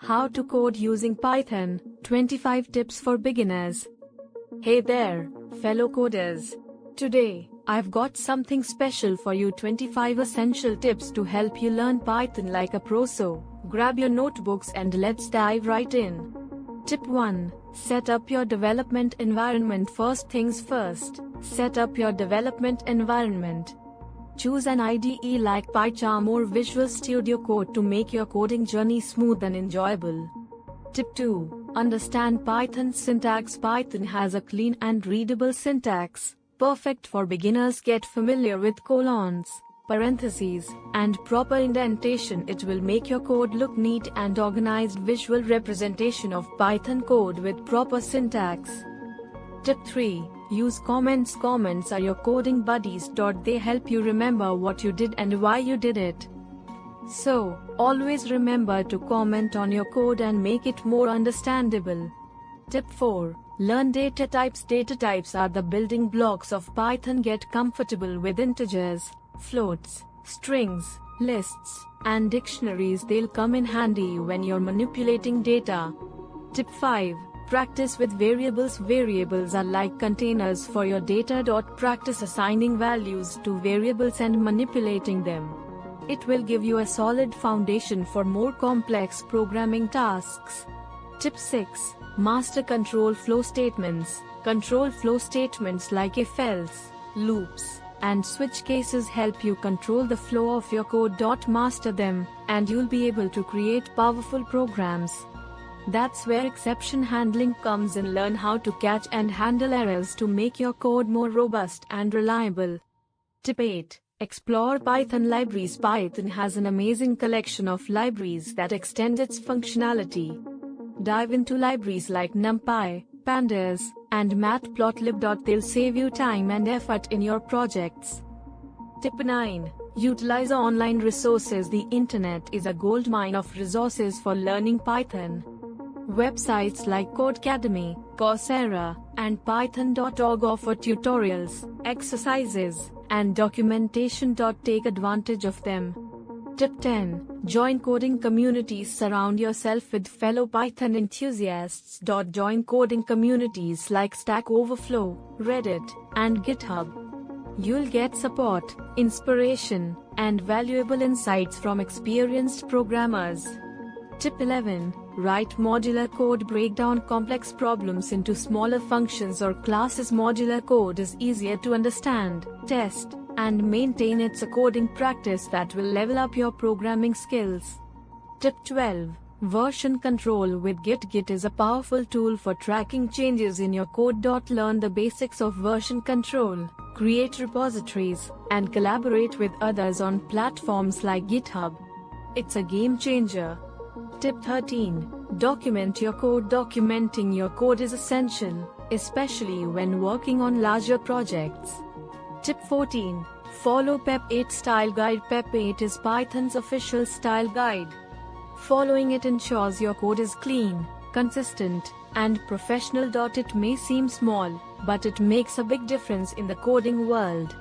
How to code using Python, 25 tips for beginners. Hey there, fellow coders. Today, I've got something special for you, 25 essential tips to help you learn Python like a pro. So, grab your notebooks and let's dive right in. Tip 1. Set up your development environment. First things first, set up your development environment. Choose an IDE like PyCharm or Visual Studio Code to make your coding journey smooth and enjoyable. Tip 2. Understand Python's syntax. Python has a clean and readable syntax, perfect for beginners. Get familiar with colons, parentheses, and proper indentation. It will make your code look neat and organized. Visual representation of Python code with proper syntax. Tip 3. Use comments. Comments are your coding buddies. They help you remember what you did and why you did it. So, always remember to comment on your code and make it more understandable. Tip 4. Learn data types. Data types are the building blocks of Python. Get comfortable with integers, floats, strings, lists, and dictionaries. They'll come in handy when you're manipulating data. Tip 5. Practice with variables. Variables are like containers for your data. Practice assigning values to variables and manipulating them. It will give you a solid foundation for more complex programming tasks. Tip 6. Master control flow statements. Control flow statements like if-else, loops, and switch cases help you control the flow of your code. Master them, and you'll be able to create powerful programs. That's where exception handling comes in. Learn how to catch and handle errors to make your code more robust and reliable. Tip 8. Explore Python libraries. Python has an amazing collection of libraries that extend its functionality. Dive into libraries like NumPy, Pandas, and Matplotlib. They'll save you time and effort in your projects. Tip 9. Utilize online resources. The internet is a goldmine of resources for learning Python. Websites like Codecademy, Coursera, and Python.org offer tutorials, exercises, and documentation. Take advantage of them. Tip 10. Join coding communities. Surround yourself with fellow Python enthusiasts. Join coding communities like Stack Overflow, Reddit, and GitHub. You'll get support, inspiration, and valuable insights from experienced programmers. Tip 11. Write modular code. Break down complex problems into smaller functions or classes. Modular code is easier to understand, test, and maintain. It's a coding practice that will level up your programming skills. Tip 12. Version control with Git. Git is a powerful tool for tracking changes in your code. Learn the basics of version control, create repositories, and collaborate with others on platforms like GitHub. It's a game changer. Tip 13. Document your code. Documenting your code is essential, especially when working on larger projects. Tip 14. Follow PEP 8 style guide. PEP 8 is Python's official style guide. Following it ensures your code is clean, consistent, and professional. It may seem small, but it makes a big difference in the coding world.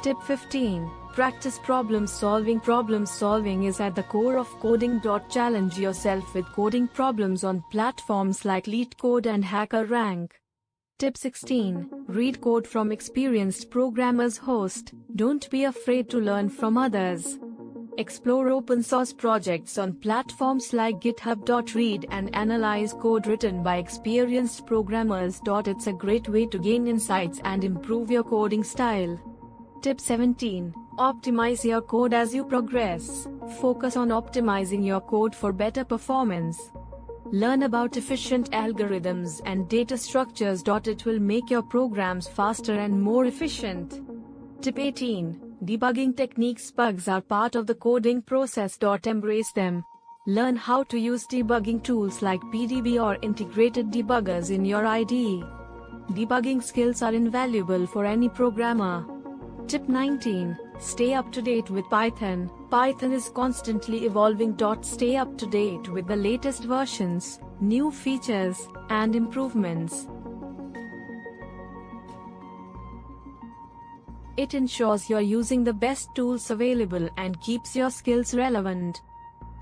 Tip 15. Practice problem solving. Problem solving is at the core of coding. Challenge yourself with coding problems on platforms like LeetCode and HackerRank. Tip 16. Read code from experienced programmers. Host. Don't be afraid to learn from others. Explore open source projects on platforms like GitHub. Read and analyze code written by experienced programmers. It's a great way to gain insights and improve your coding style. Tip 17. Optimize your code as you progress. Focus on optimizing your code for better performance. Learn about efficient algorithms and data structures. It will make your programs faster and more efficient. Tip 18. Debugging techniques. Bugs are part of the coding process. Embrace them. Learn how to use debugging tools like PDB or integrated debuggers in your IDE. Debugging skills are invaluable for any programmer. Tip 19. Stay up to date with Python. Python is constantly evolving. Stay up to date with the latest versions, new features, and improvements. It ensures you're using the best tools available and keeps your skills relevant.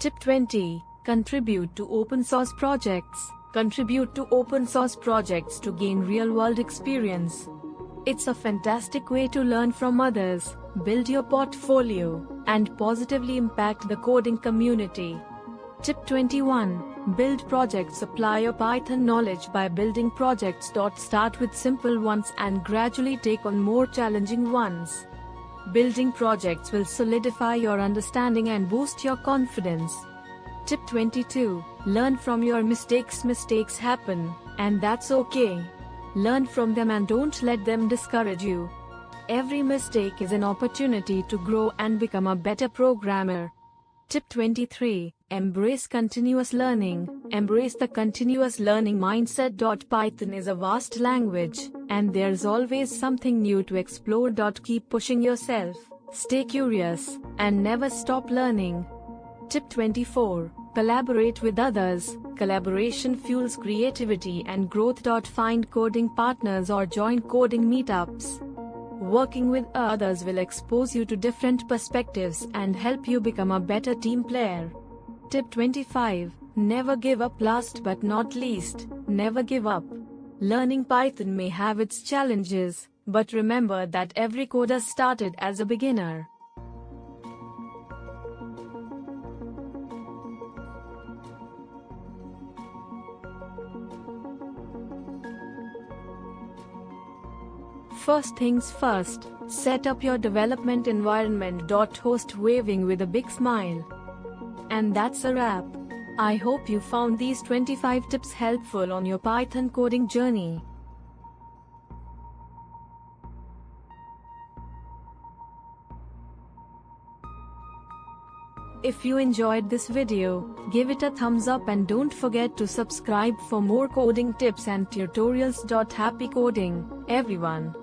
Tip 20. Contribute to open source projects. Contribute to open source projects to gain real-world experience. It's a fantastic way to learn from others, build your portfolio, and positively impact the coding community. Tip 21. Build projects. Apply your Python knowledge by building projects. Start with simple ones and gradually take on more challenging ones. Building projects will solidify your understanding and boost your confidence. Tip 22. Learn from your mistakes. Mistakes happen, and that's okay. Learn from them and don't let them discourage you. Every mistake is an opportunity to grow and become a better programmer. Tip 23. Embrace continuous learning. Embrace the continuous learning mindset. Python is a vast language, and there's always something new to explore. Keep pushing yourself, stay curious, and never stop learning. Tip 24. Collaborate with others. Collaboration fuels creativity and growth. Find coding partners or join coding meetups. Working with others will expose you to different perspectives and help you become a better team player. Tip 25. Never give up. Last but not least, never give up. Learning Python may have its challenges, but remember that every coder started as a beginner. First things first, set up your development environment. Host waving with a big smile. And that's a wrap. I hope you found these 25 tips helpful on your Python coding journey. If you enjoyed this video, give it a thumbs up and don't forget to subscribe for more coding tips and tutorials. Happy coding, everyone!